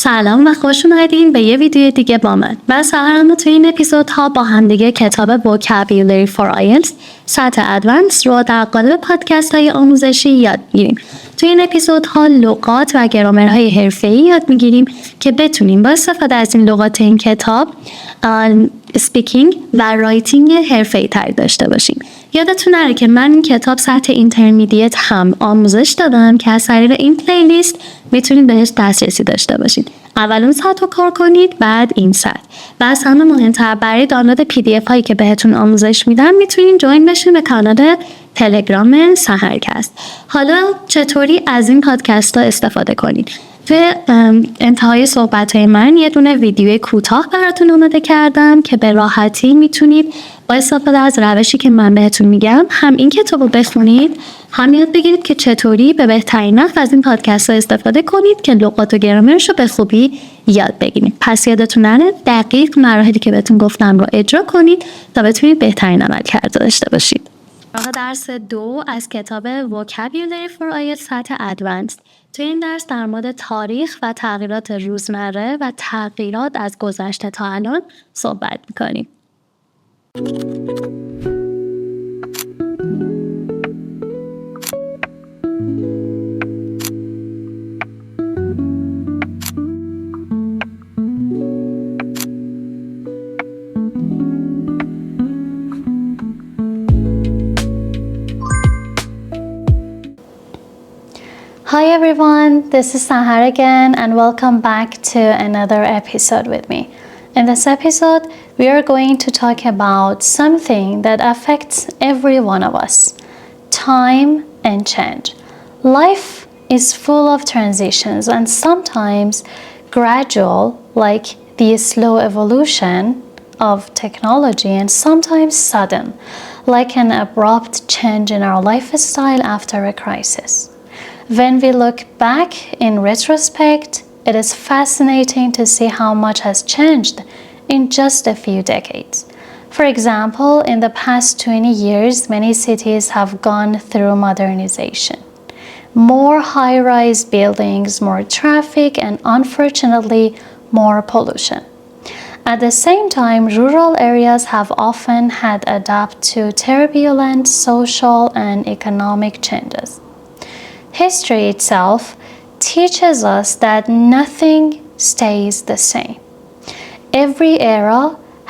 سلام و خوش اومدین به یه ویدیو دیگه با من. ما توی این اپیزودها با هم دیگه کتاب Vocabulary for IELTS سطح Advanced رو در قالب پادکست های آموزشی یاد میگیریم. توی این اپیزودها لغات و گرامرهای حرفه‌ای یاد میگیریم که بتونیم با استفاده از این لغات این کتاب سپیکینگ و رایتینگ حرفه‌ای تر داشته باشیم. یادتون نره که من این کتاب سطح اینترمدییت هم آموزش دادم که از طریق این پلیلیست میتونید بهش دسترسی داشته باشید. اول اون سطح رو کار کنید، بعد این سطح. و از همه مهمتر برای دانلود PDF هایی که بهتون آموزش میدم میتونید جوین بشین به کانال تلگرام سحرکست. حالا چطوری از این پادکست ها استفاده کنید؟ توی انتهای صحبت‌های من یه دونه ویدیو کوتاه براتون آماده کردم که به راحتی میتونید با استفاده از روشی که من بهتون میگم هم این کتاب رو بخونید، هم یاد بگیرید که چطوری به بهترین نحو از این پادکست ها استفاده کنید که لغات و گرامرش رو به خوبی یاد بگیرید. پس یادتون نره دقیق مراحلی که بهتون گفتم رو اجرا کنید تا بتونید بهترین عملکرد داشته باشید. درس 2 از کتاب Vocabulary for IELTS سطح Advanced. توی این درس در مورد تاریخ و تغییرات روزمره و تغییرات از گذشته تا الان صحبت می‌کنیم. Hi everyone, this is Sahar again and welcome back to another episode with me. In this episode, we are going to talk about something that affects every one of us, time and change. Life is full of transitions and sometimes gradual, like the slow evolution of technology, and sometimes sudden, like an abrupt change in our lifestyle after a crisis. When we look back in retrospect, it is fascinating to see how much has changed in just a few decades. For example, in the past 20 years, many cities have gone through modernization. More high-rise buildings, more traffic, and unfortunately, more pollution. At the same time, rural areas have often had to adapt to turbulent social and economic changes. History itself teaches us that nothing stays the same. Every era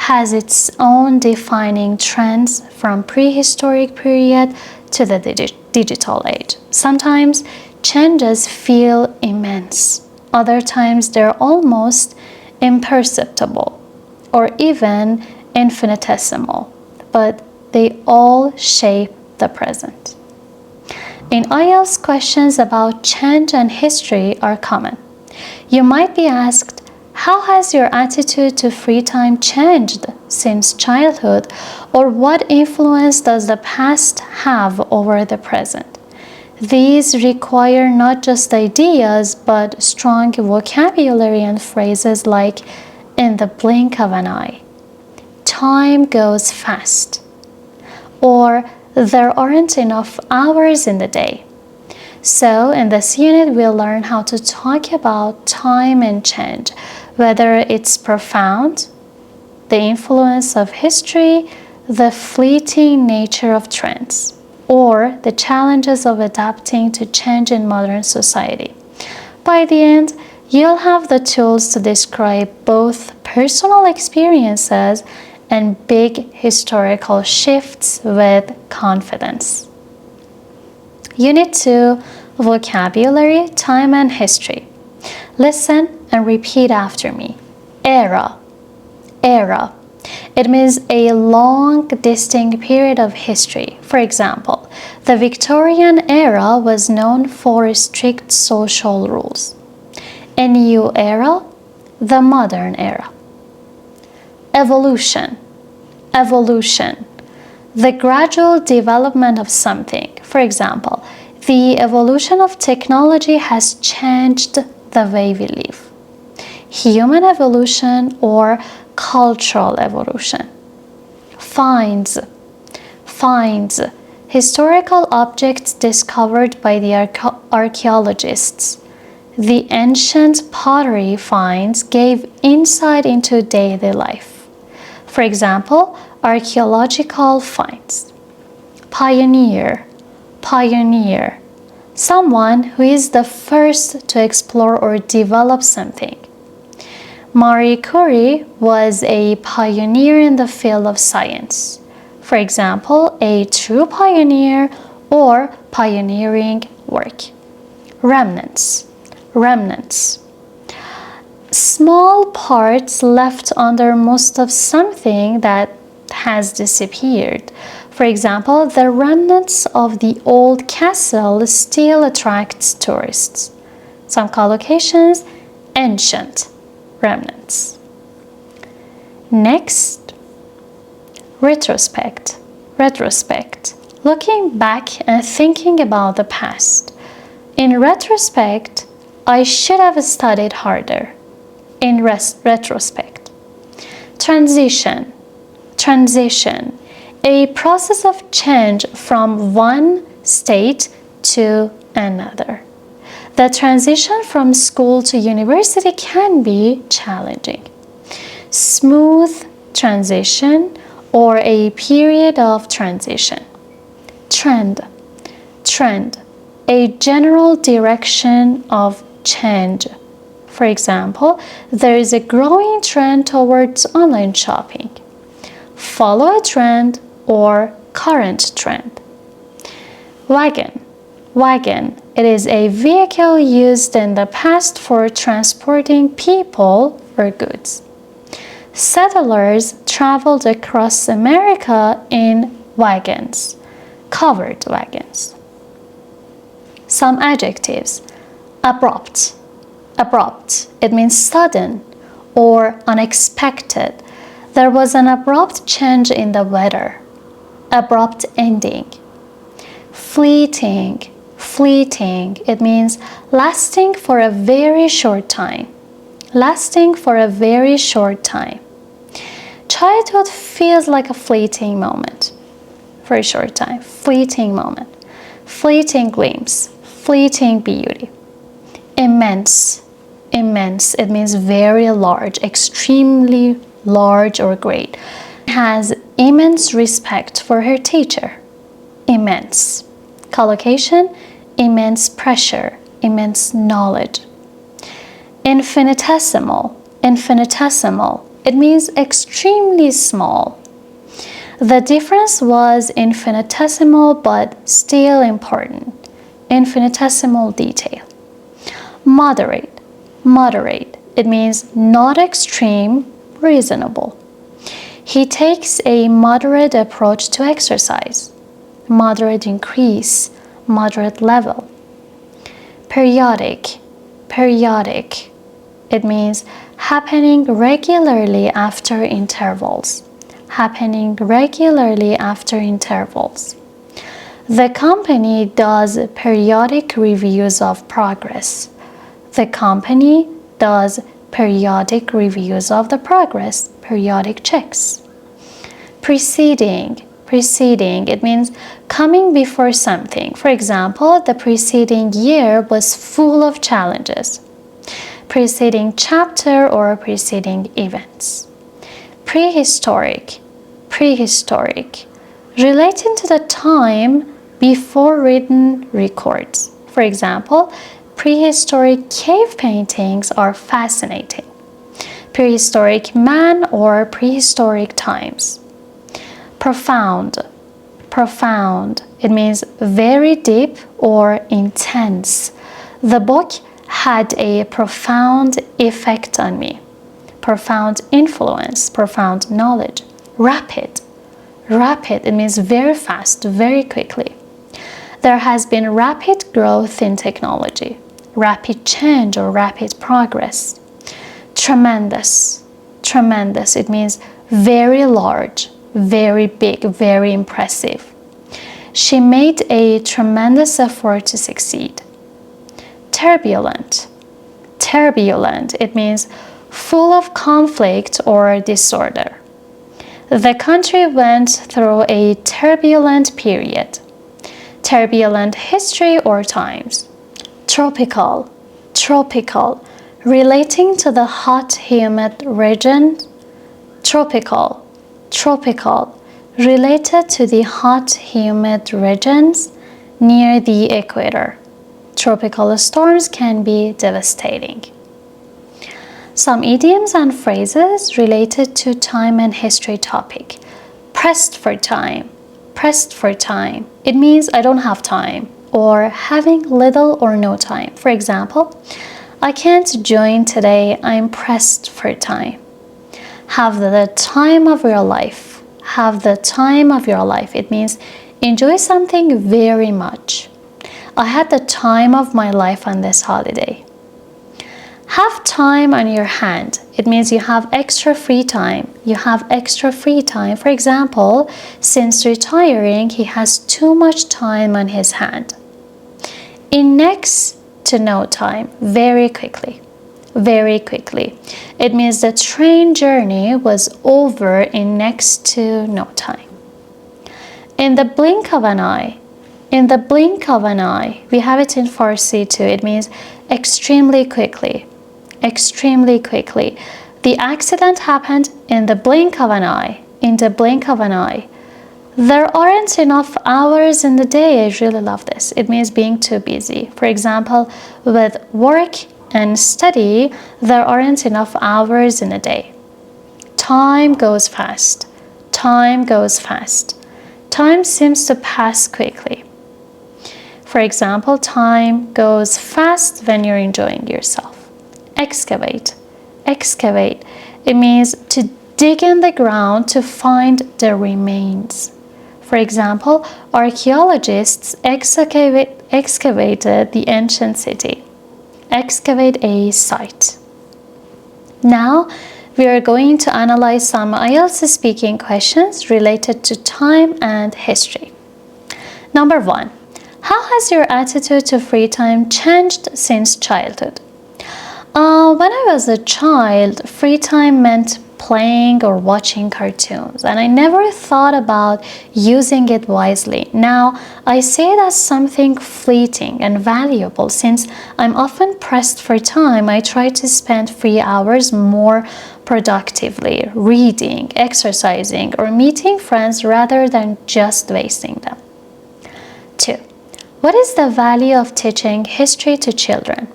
has its own defining trends from prehistoric period to the digital age. Sometimes changes feel immense. Other times they're almost imperceptible or even infinitesimal, but they all shape the present. In IELTS, questions about change and history are common. You might be asked, how has your attitude to free time changed since childhood, or what influence does the past have over the present? These require not just ideas, but strong vocabulary and phrases like in the blink of an eye, time goes fast, or there aren't enough hours in the day. So in this unit, we'll learn how to talk about time and change, whether it's profound, the influence of history, the fleeting nature of trends, or the challenges of adapting to change in modern society. By the end, you'll have the tools to describe both personal experiences and big historical shifts with confidence. Unit 2, Vocabulary, Time and History. Listen and repeat after me. Era. Era. It means a long, distinct period of history. For example, the Victorian era was known for strict social rules. A new era, the modern era. Evolution. Evolution. The gradual development of something. For example, the evolution of technology has changed the way we live. Human evolution or cultural evolution. Finds. Finds. Historical objects discovered by the archaeologists. the ancient pottery finds gave insight into daily life. For example, archaeological finds. Pioneer, pioneer, someone who is the first to explore or develop something. Marie Curie was a pioneer in the field of science. For example, a true pioneer or pioneering work. Remnants, remnants. Small parts left under most of something that has disappeared. For example, the remnants of the old castle still attracts tourists. Some collocations, ancient, remnants. Next, retrospect, retrospect. Looking back and thinking about the past. In retrospect, I should have studied harder. In retrospect. Transition, transition. A process of change from one state to another. The transition from school to university can be challenging. Smooth transition or a period of transition. Trend, trend. A general direction of change. For example, there is a growing trend towards online shopping. Follow a trend or current trend. Wagon, wagon. It is a vehicle used in the past for transporting people or goods. Settlers traveled across America in wagons, covered wagons. Some adjectives. Abrupt, abrupt. It means sudden or unexpected. There was an abrupt change in the weather. Abrupt ending. Fleeting, fleeting. It means lasting for a very short time. Lasting for a very short time. Childhood feels like a fleeting moment. For a short time. Fleeting moment. Fleeting glimpse. Fleeting beauty. Immense, immense. It means very large, extremely large or great. Has immense respect for her teacher. Immense. Collocation, immense pressure, immense knowledge. Infinitesimal, infinitesimal. It means extremely small. The difference was infinitesimal but still important. Infinitesimal detail. Moderate, moderate. It means not extreme, reasonable. He takes a moderate approach to exercise. Moderate increase, moderate level. Periodic, periodic. It means happening regularly after intervals. Happening regularly after intervals. The company does periodic reviews of progress. The company does periodic reviews of the progress, periodic checks. Preceding, preceding. It means coming before something. For example, the preceding year was full of challenges. Preceding chapter or preceding events. Prehistoric, prehistoric. Relating to the time before written records. For example, prehistoric cave paintings are fascinating. Prehistoric man or prehistoric times. Profound, profound. It means very deep or intense. The book had a profound effect on me. Profound influence, profound knowledge. Rapid, rapid. It means very fast, very quickly. There has been rapid growth in technology, rapid change or rapid progress. Tremendous, tremendous. It means very large, very big, very impressive. She made a tremendous effort to succeed. Turbulent, turbulent. It means full of conflict or disorder. The country went through a turbulent period. Turbulent history or times. Tropical, tropical, relating to the hot, humid region. Tropical, related to the hot, humid regions near the equator. Tropical storms can be devastating. Some idioms and phrases related to time and history topic. Pressed for time. It means I don't have time, or having little or no time. For example, I can't join today, I'm pressed for time. Have the time of your life. It means enjoy something very much. I had the time of my life on this holiday. Have time on your hand. It means you have extra free time. For example, since retiring, he has too much time on his hand. In next to no time, very quickly. It means the train journey was over in next to no time. In the blink of an eye. We have it in Farsi too. It means extremely quickly. The accident happened in the blink of an eye. There aren't enough hours in the day. I really love this. It means being too busy. For example, with work and study, there aren't enough hours in a day. Time goes fast. Time seems to pass quickly. For example, time goes fast when you're enjoying yourself. Excavate. It means to dig in the ground to find the remains. For example, archaeologists excavated the ancient city. Excavate a site. Now, we are going to analyze some IELTS speaking questions related to time and history. Number 1. How has your attitude to free time changed since childhood? When I was a child, free time meant playing or watching cartoons, and I never thought about using it wisely. Now, I see it as something fleeting and valuable. Since I'm often pressed for time, I try to spend free hours more productively, reading, exercising, or meeting friends rather than just wasting them. 2. What is the value of teaching history to children?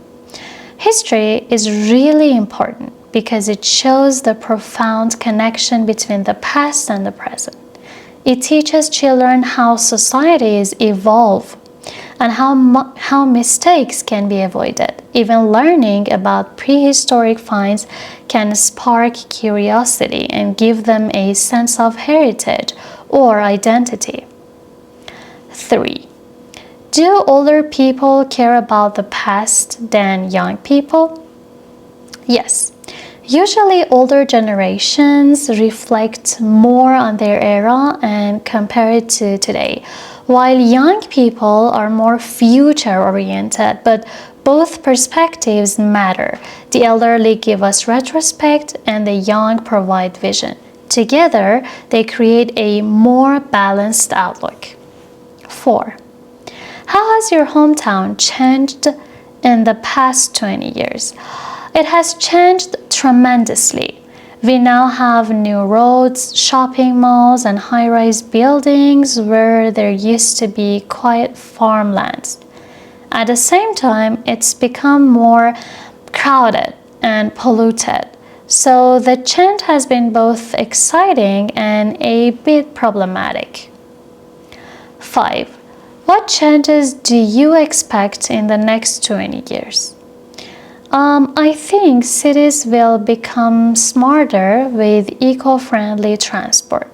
History is really important because it shows the profound connection between the past and the present. It teaches children how societies evolve and how mistakes can be avoided. Even learning about prehistoric finds can spark curiosity and give them a sense of heritage or identity. 3. Do older people care about the past than young people? Yes. Usually older generations reflect more on their era and compare it to today, while young people are more future-oriented, but both perspectives matter. The elderly give us retrospect and the young provide vision. Together, they create a more balanced outlook. 4. How has your hometown changed in the past 20 years? It has changed tremendously. We now have new roads, shopping malls, and high-rise buildings where there used to be quiet farmlands. At the same time, it's become more crowded and polluted. So the change has been both exciting and a bit problematic. 5. What changes do you expect in the next 20 years? I think cities will become smarter with eco-friendly transport,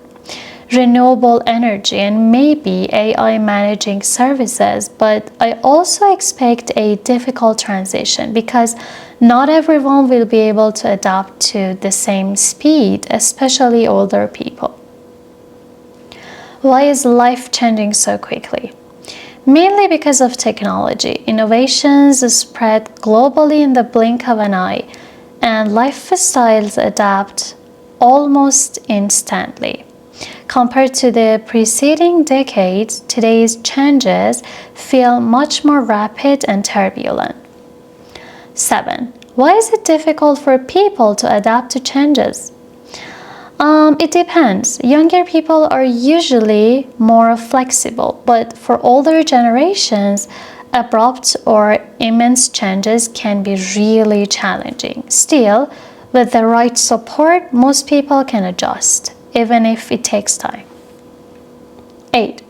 renewable energy, and maybe AI managing services. But I also expect a difficult transition because not everyone will be able to adapt to the same speed, especially older people. Why is life changing so quickly? Mainly because of technology. Innovations spread globally in the blink of an eye, and lifestyles adapt almost instantly. Compared to the preceding decades, today's changes feel much more rapid and turbulent. 7. Why is it difficult for people to adapt to changes? It depends. Younger people are usually more flexible, but for older generations, abrupt or immense changes can be really challenging. Still, with the right support, most people can adjust, even if it takes time. 8.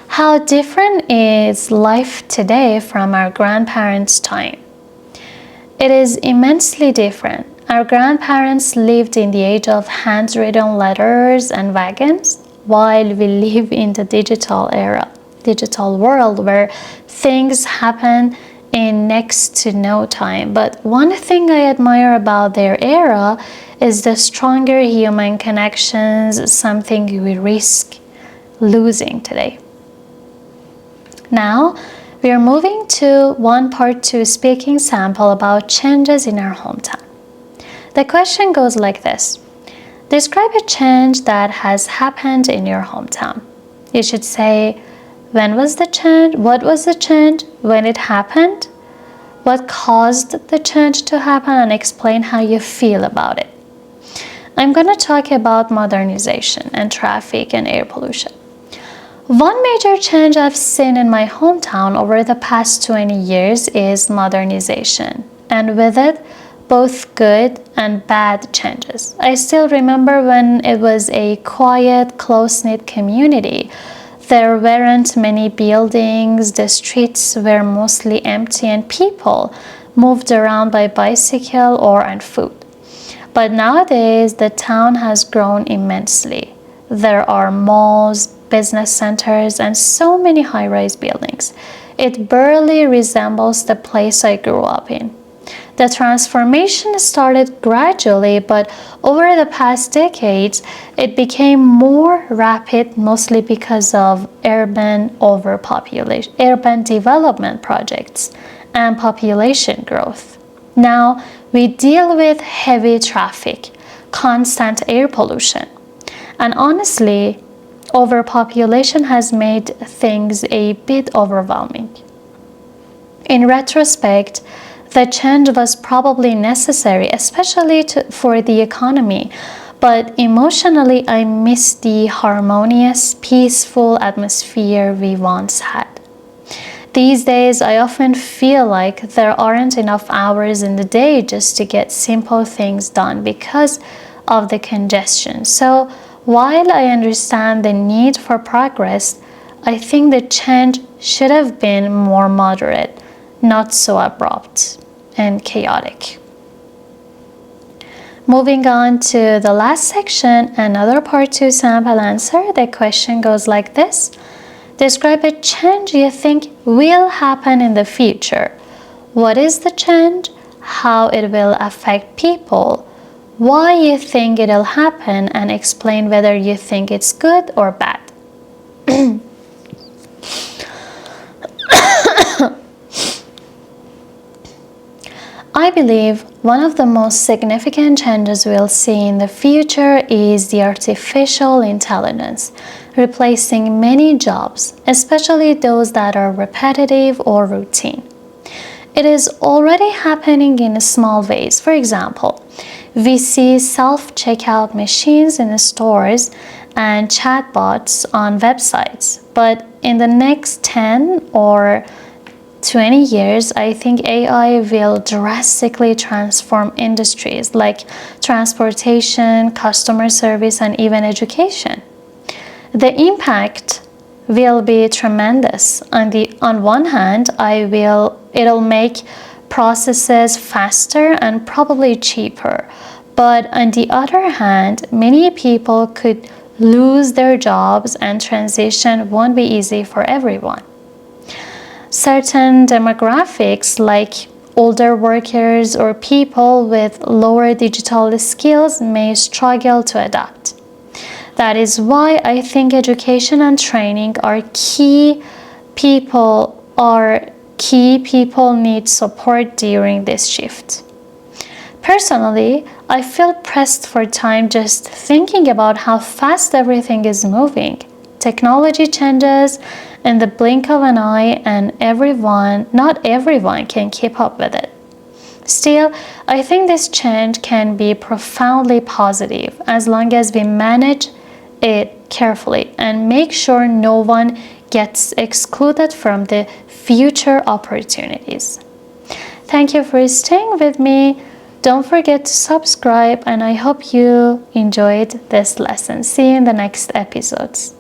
How different is life today from our grandparents' time? It is immensely different. Our grandparents lived in the age of handwritten letters and wagons, while we live in the digital world where things happen in next to no time. But one thing I admire about their era is the stronger human connections, something we risk losing today. Now, we are moving to one part 2 speaking sample about changes in our hometown. The question goes like this. Describe a change that has happened in your hometown. You should say, when was the change? What was the change? When it happened? What caused the change to happen? And explain how you feel about it. I'm going to talk about modernization and traffic and air pollution. One major change I've seen in my hometown over the past 20 years is modernization, and with it, both good and bad changes. I still remember when it was a quiet, close-knit community. There weren't many buildings, the streets were mostly empty, and people moved around by bicycle or on foot. But nowadays, the town has grown immensely. There are malls, business centers, and so many high-rise buildings. It barely resembles the place I grew up in. The transformation started gradually, but over the past decades, it became more rapid, mostly because of urban development projects and population growth. Now, we deal with heavy traffic, constant air pollution, and honestly, overpopulation has made things a bit overwhelming. In retrospect, the change was probably necessary, especially for the economy, but emotionally I miss the harmonious, peaceful atmosphere we once had. These days, I often feel like there aren't enough hours in the day just to get simple things done because of the congestion. So, while I understand the need for progress, I think the change should have been more moderate, not so abrupt and chaotic. Moving on to the last section, another part 2 sample answer. The question goes like this. Describe a change you think will happen in the future. What is the change? How it will affect people? Why you think it'll happen, and explain whether you think it's good or bad. I believe one of the most significant changes we'll see in the future is the artificial intelligence, replacing many jobs, especially those that are repetitive or routine. It is already happening in small ways. For example, we see self-checkout machines in stores and chatbots on websites, but in the next 10 or 20 years, I think AI will drastically transform industries like transportation, customer service, and even education. The impact will be tremendous. On one hand, it'll make processes faster and probably cheaper. But on the other hand, many people could lose their jobs, and transition won't be easy for everyone. Certain demographics like older workers or people with lower digital skills may struggle to adapt. That is why I think education and training are key. People need support during this shift. Personally, I feel pressed for time just thinking about how fast everything is moving. Technology changes in the blink of an eye, and not everyone can keep up with it. Still, I think this change can be profoundly positive as long as we manage it carefully and make sure no one gets excluded from the future opportunities. Thank you for staying with me. Don't forget to subscribe, and I hope you enjoyed this lesson. See you in the next episodes.